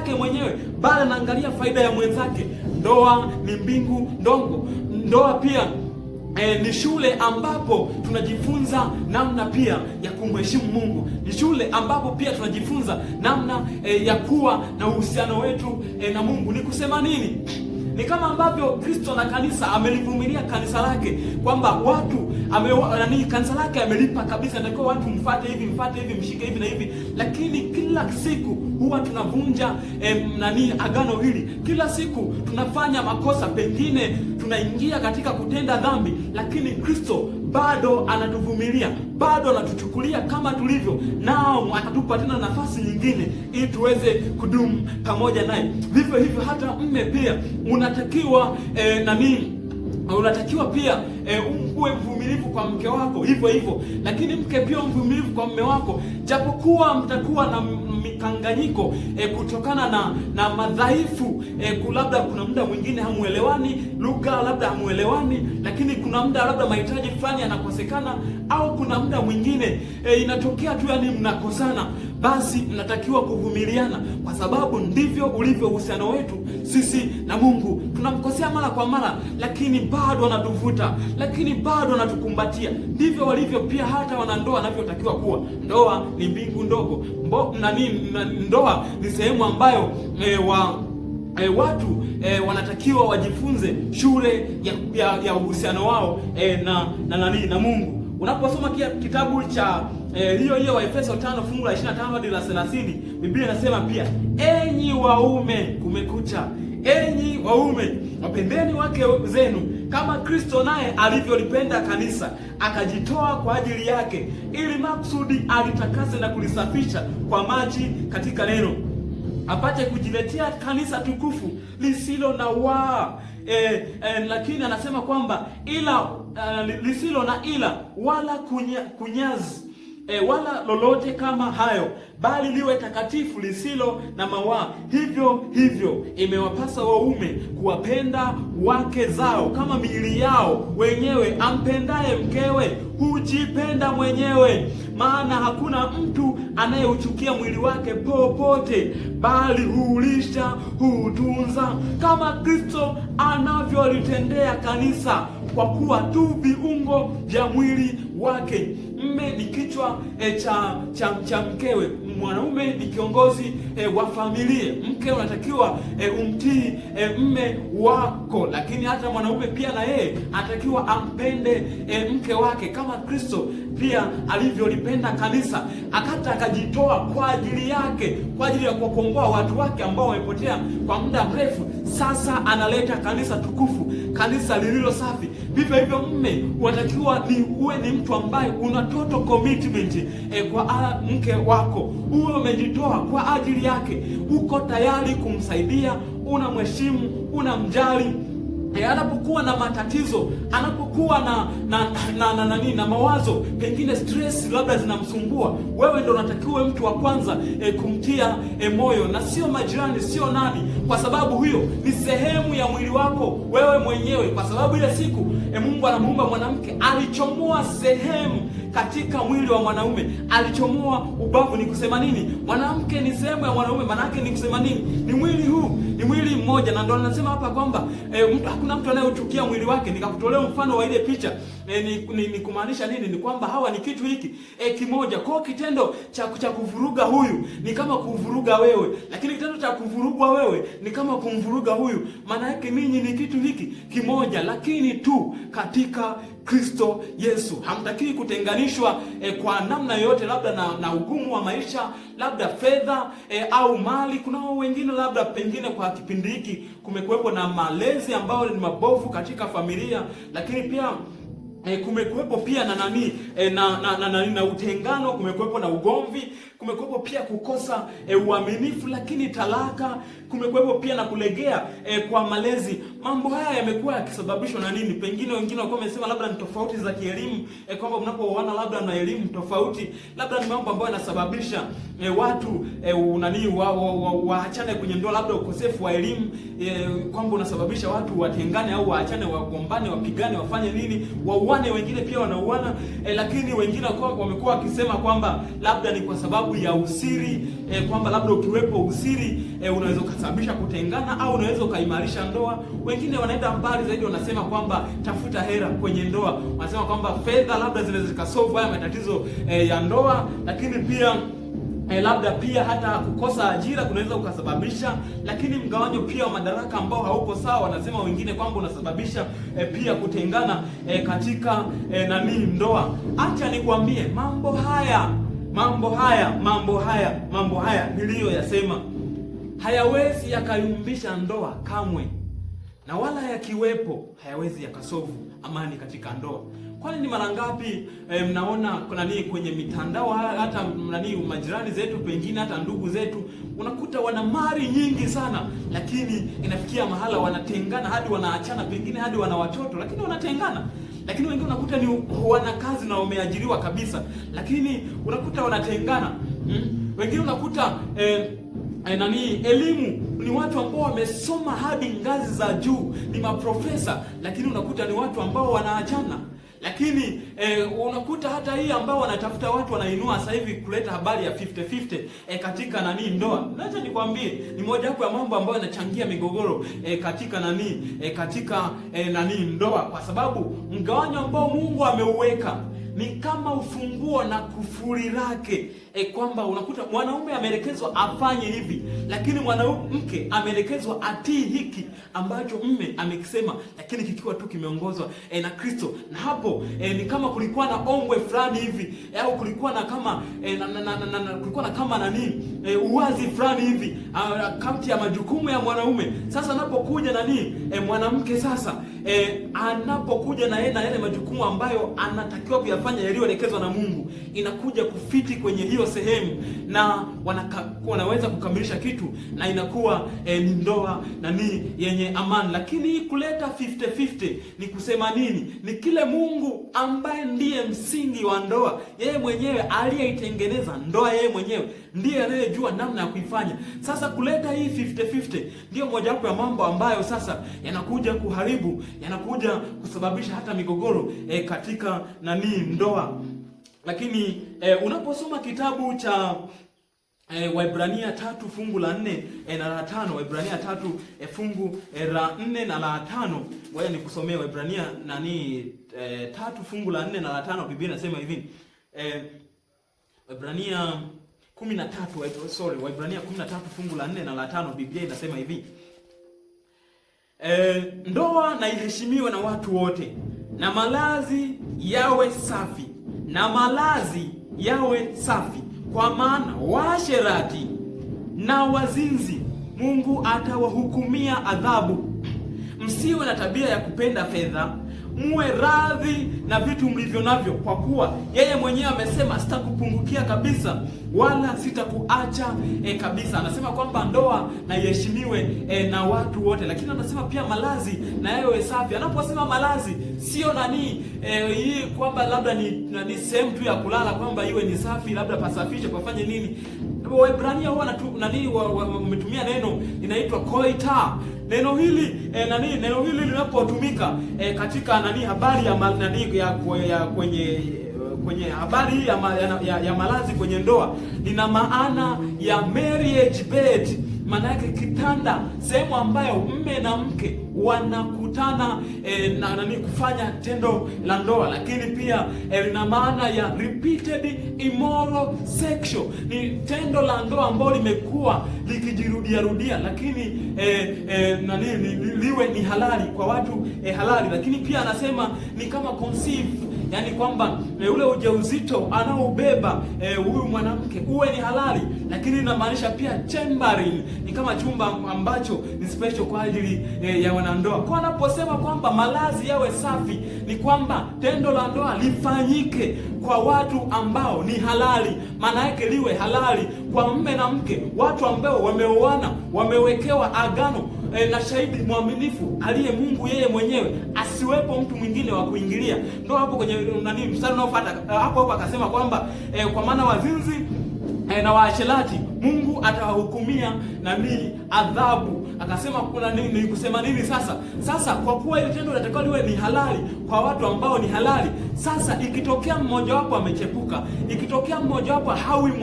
yake mwenyewe, bali anaangalia faida ya mwenzake. Ndoa ni mbingu ndogo. Ndoa pia ni shule ambapo tunajifunza namna pia ya kumheshimu Mungu. Ni shule ambapo pia tunajifunza namna ya kuwa na uhusiano wetu na Mungu. Ni kusema nini? Ni kama ambavyo Kristo na kanisa amelivumilia kanisa lake, kwamba watu kanisa lake amelipa kabisa, ndio watu mfuate hivi, mshike hivi na hivi. Lakini kila siku huwa tunavunja agano hili. Kila siku tunafanya makosa, pengine tunaingia katika kutenda dhambi, lakini Kristo bado anatuvumilia, bado anatuchukulia kama tulivyo, nao atatupa tena nafasi nyingine ili tuweze kudumu pamoja naye. Vivyo hivyo hata mme pia unatakiwa unatakiwa pia uwe mvumilivu kwa mke wako hivyo hivyo, lakini mke pia mvumilivu kwa mume wako, japokuwa mtakuwa na mikanganyiko kutokana na madhaifu, labda kuna muda mwingine hamuelewani, lugha labda hamuelewani, lakini kuna muda labda mahitaji fulani yanakosekana, au kuna muda mwingine inatokea tu mnakosana. Basi mnatakiwa kuvumiliana, kwa sababu ndivyo ulivyo uhusiano wetu sisi na Mungu. Tunamkosea mara kwa mara, lakini bado anatuvuta, lakini bado anatukumbatia. Ndivyo walivyo pia hata wanandoa wanavyotakiwa kuwa. Ndoa ni mbingu ndogo. Ndoa ni sehemu ambayo watu wanatakiwa wajifunze shule ya uhusiano wao na Mungu. Unaposoma kitabu cha hiyo Waefeso 5 fungu la 25 hadi la 30, Biblia inasema pia, enyi waume, kumekucha, enyi waume, wapendeni wake zenu kama Kristo naye alivyolipenda kanisa, akajitoa kwa ajili yake, ili maksudi alitakase na kulisafisha kwa maji katika neno, apate kujiletea kanisa tukufu lisilo na lakini anasema kwamba lisilo na ila wala kunyazi wala lolote kama hayo, bali liwe takatifu lisilo na mawaa. Hivyo hivyo imewapasa waume kuwapenda wake zao kama miili yao wenyewe. Ampendaye mkewe hujipenda mwenyewe, maana hakuna mtu anayeuchukia mwili wake popote, bali huulisha, huutunza, kama Kristo anavyolitendea kanisa, kwa kuwa tu viungo vya mwili wake. Mme ni kichwa cha mkewe. Mwanaume ni kiongozi wa familia. Mke unatakiwa umtii mme wako, lakini hata mwanaume pia na yeye anatakiwa ampende mke wake kama Kristo pia alivyolipenda kanisa, akajitoa kwa ajili yake, kwa ajili ya kuwakomboa watu wake ambao wamepotea kwa muda mrefu. Sasa analeta kanisa tukufu, kanisa lililo safi. Vivyo hivyo mme unatakiwa uwe ni mtu ambaye una total commitment kwa mke wako, uwe umejitoa kwa ajili yake, uko tayari kumsaidia, unamheshimu, unamjali. Anapokuwa na matatizo, anapokuwa na mawazo, pengine stress labda zinamsumbua, wewe ndio unatakiwa mtu wa kwanza kumtia moyo, na sio majirani, sio nani, kwa sababu huyo ni sehemu ya mwili wako wewe mwenyewe. Kwa sababu ile siku Mungu anamuumba mwanamke, alichomoa sehemu katika mwili wa mwanaume, alichomoa ubavu. Ni kusema nini? Mwanamke ni sehemu ya mwanaume, maana yake ni kusema nini? Ni mwili huu, ni mwili mmoja. Na ndio anasema hapa kwamba hakuna mtu anayeuchukia mwili wake. Nikakutolea mfano wa ile picha. Ni kumaanisha nini? Ni kwamba hawa ni kitu hiki kimoja. Kwa kitendo cha kuvuruga huyu ni kama kuvuruga wewe, lakini kitendo cha kuvurugwa wewe ni kama kumvuruga huyu. Maana yake ninyi ni kitu hiki kimoja, lakini tu katika Kristo Yesu. Hamtakii kutenganishwa kwa namna yoyote, labda na ugumu wa maisha, labda fedha au mali. Kuna wengine labda pengine kwa kipindi hiki kumekuwepo na malezi ambayo ni mabovu katika familia, lakini pia kumekuwepo pia na utengano, kumekuwepo na ugomvi, kumekuwepo pia kukosa uaminifu, lakini talaka, kumekuwepo pia na kulegea kwa malezi. Mambo haya yamekuwa yakisababishwa na nini? Pengine wengine walikuwa wamesema labda ni tofauti za kielimu, kwamba mnapooana labda na elimu tofauti, labda ni mambo ambayo yanasababisha watu waachane kwenye ndoa, labda ukosefu wa elimu, kwamba unasababisha watu watengane au waachane, wagombane, wapigane, wafanye nini, wauane. Wengine pia wanauana, lakini wengine wamekuwa wakisema kwamba labda ni kwa sababu sababu ya usiri, kwamba labda ukiwepo usiri unaweza ukasababisha kutengana au unaweza ukaimarisha ndoa. Wengine wanaenda mbali zaidi, wanasema kwamba tafuta hera kwenye ndoa. Wanasema kwamba fedha labda zinaweza zikasolve haya matatizo ya ndoa, lakini pia labda pia hata kukosa ajira kunaweza ukasababisha, lakini mgawanyo pia wa madaraka ambao hauko sawa, wanasema wengine kwamba unasababisha pia kutengana katika ndoa. Acha nikwambie mambo haya niliyoyasema hayawezi yakayumbisha ndoa kamwe, na wala yakiwepo hayawezi yakasovu amani katika ndoa. Kwani ni mara ngapi mnaona kwenye mitandao, hata majirani zetu, pengine hata ndugu zetu, unakuta wana mali nyingi sana, lakini inafikia mahala wanatengana hadi wanaachana, pengine hadi wana watoto, lakini wanatengana. Lakini wengine unakuta ni wana kazi na wameajiriwa kabisa, lakini unakuta wanatengana. Wengine unakuta elimu, ni watu ambao wamesoma hadi ngazi za juu, ni maprofesa, lakini unakuta ni watu ambao wanaachana. Lakini unakuta hata hii ambao wanatafuta watu wanainua sasa hivi kuleta habari ya 50-50 katika ndoa. Acha nikwambie, ni moja wapo ya mambo ambayo yanachangia migogoro katika katika ndoa, kwa sababu mgawanyo ambao Mungu ameuweka ni kama ufunguo na kufuli lake, kwamba unakuta mwanaume ameelekezwa afanye hivi, lakini mwanamke ameelekezwa atii hiki ambacho mume amekisema, lakini kikiwa tu kimeongozwa na Kristo. Na hapo ni kama kulikuwa na ombwe fulani hivi, au kulikuwa na kama uwazi fulani hivi kati ya majukumu ya mwanaume. Sasa anapokuja mwanamke sasa anapokuja na yale majukumu ambayo anatakiwa kuyafanya yaliyoelekezwa na Mungu, inakuja kufiti kwenye hiyo sehemu, na wanaweza kukamilisha kitu, na inakuwa ni ndoa yenye amani. Lakini kuleta 50-50 ni kusema nini? Ni kile Mungu ambaye ndiye msingi wa ndoa, yeye mwenyewe aliyeitengeneza ndoa, yeye mwenyewe ndiye anayejua namna ya kuifanya. Sasa kuleta hii 50-50 ndio mojawapo ya mambo ambayo sasa yanakuja kuharibu, yanakuja kusababisha hata migogoro katika ndoa. Lakini unaposoma kitabu cha Waebrania 3 fungu la 4 na la 5, Waebrania 3 fungu la 4 na la 5, ngoja nikusomea Waebrania 3 fungu la 4 na la 5. Biblia inasema hivi, Waebrania 13 fungu la 4 na la 5, Biblia inasema hivi, ndoa na iheshimiwe na watu wote, na malazi yawe safi, kwa maana waasherati na wazinzi Mungu atawahukumia adhabu. Msiwe na tabia ya kupenda fedha, muwe radhi na vitu mlivyo navyo, kwa kuwa yeye mwenyewe amesema, sitakupungukia kabisa wala sitakuacha kabisa. Anasema kwamba ndoa na iheshimiwe na watu wote, lakini anasema pia malazi na yawe safi. Anaposema malazi sio hii kwamba labda ni sehemu tu ya kulala, kwamba iwe ni safi, labda pasafishe pafanye nini. Waebrania wametumia neno linaitwa koita. Neno hili linapotumika katika habari kwenye habari ya malazi kwenye ndoa, lina maana ya marriage bed, maana yake kitanda, sehemu ambayo mme na mke wanakutana kufanya tendo la ndoa. Lakini pia lina maana ya repeated immoral sexual, ni tendo la ndoa ambalo limekuwa likijirudia, lakini liwe ni halali kwa watu halali. Lakini pia anasema ni kama conceive, yani kwamba ule ujauzito anaobeba huyu mwanamke uwe ni halali. Lakini inamaanisha pia chambering, ni kama chumba ambacho ni special kwa ajili ya wanandoa. Kwa anaposema kwamba malazi yawe safi, ni kwamba tendo la ndoa lifanyike kwa watu ambao ni halali. Maana yake liwe halali kwa mume na mke, watu ambao wameoana, wamewekewa agano na shahidi mwaminifu aliye Mungu yeye mwenyewe, asiwepo mtu mwingine wa kuingilia. Ndio hapo kwenye mstari unaofuata hapo akasema kwamba kwa maana wazinzi na waasherati Mungu atawahukumia adhabu. Akasema kuna nini, kusema nini sasa kwa kuwa ile tendo linatakiwa liwe ni halali kwa watu ambao ni halali. Sasa ikitokea mmoja wapo amechepuka, ikitokea mmoja wapo hawi